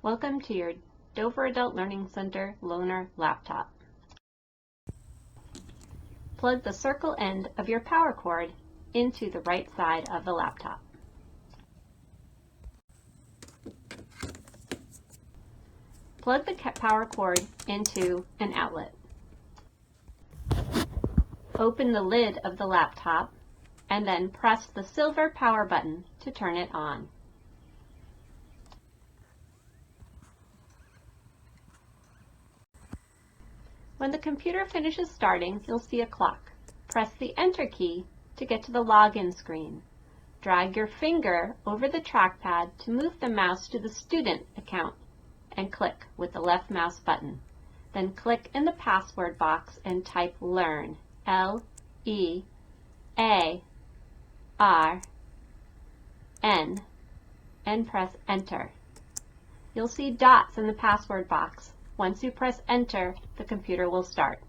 Welcome to your Dover Adult Learning Center Loaner laptop. Plug the circle end of your power cord into the right side of the laptop. Plug the power cord into an outlet. Open the lid of the laptop and then press the silver power button to turn it on. When the computer finishes starting, you'll see a clock. Press the Enter key to get to the login screen. Drag your finger over the trackpad to move the mouse to the student account and click with the left mouse button. Then click in the password box and type LEARN, L-E-A-R-N, and press Enter. You'll see dots in the password box. Once you press Enter, the computer will start.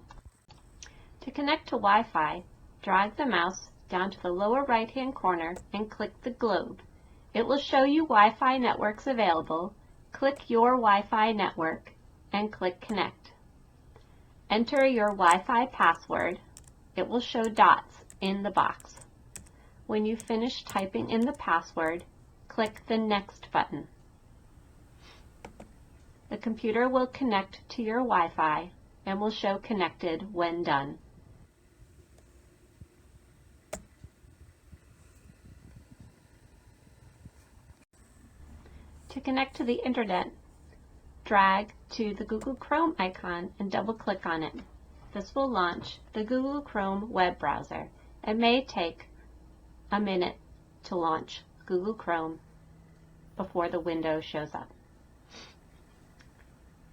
To connect to Wi-Fi, drag the mouse down to the lower right-hand corner and click the globe. It will show you Wi-Fi networks available. Click your Wi-Fi network and click Connect. Enter your Wi-Fi password. It will show dots in the box. When you finish typing in the password, click the Next button. The computer will connect to your Wi-Fi and will show connected when done. To connect to the internet, drag to the Google Chrome icon and double-click on it. This will launch the Google Chrome web browser. It may take a minute to launch Google Chrome before the window shows up.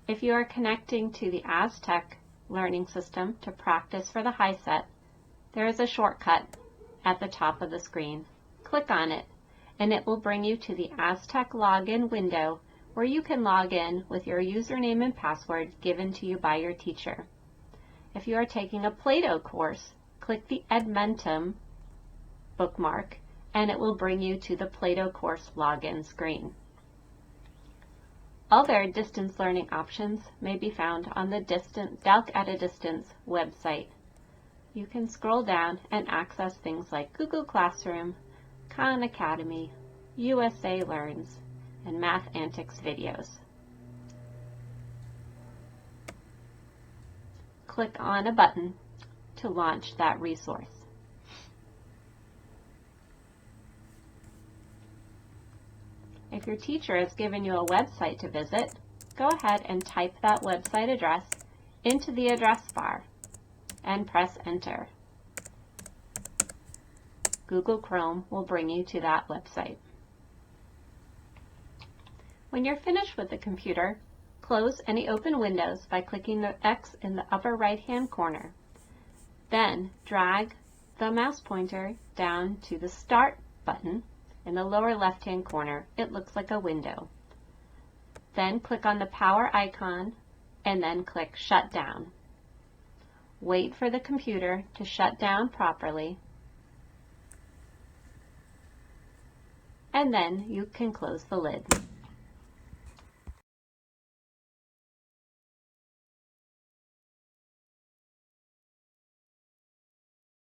If you are connecting to the Aztec learning system to practice for the HiSET, there is a shortcut at the top of the screen. Click on it, and it will bring you to the Aztec login window where you can log in with your username and password given to you by your teacher. If you are taking a Play-Doh course, click the Edmentum bookmark, and it will bring you to the Play-Doh course login screen. Other distance learning options may be found on the DALC at a Distance website. You can scroll down and access things like Google Classroom, Khan Academy, USA Learns, and Math Antics videos. Click on a button to launch that resource. If your teacher has given you a website to visit, go ahead and type that website address into the address bar and press Enter. Google Chrome will bring you to that website. When you're finished with the computer, close any open windows by clicking the X in the upper right-hand corner. Then drag the mouse pointer down to the Start button. In the lower left-hand corner, it looks like a window. Then click on the power icon and then click Shutdown. Wait for the computer to shut down properly, and then you can close the lid.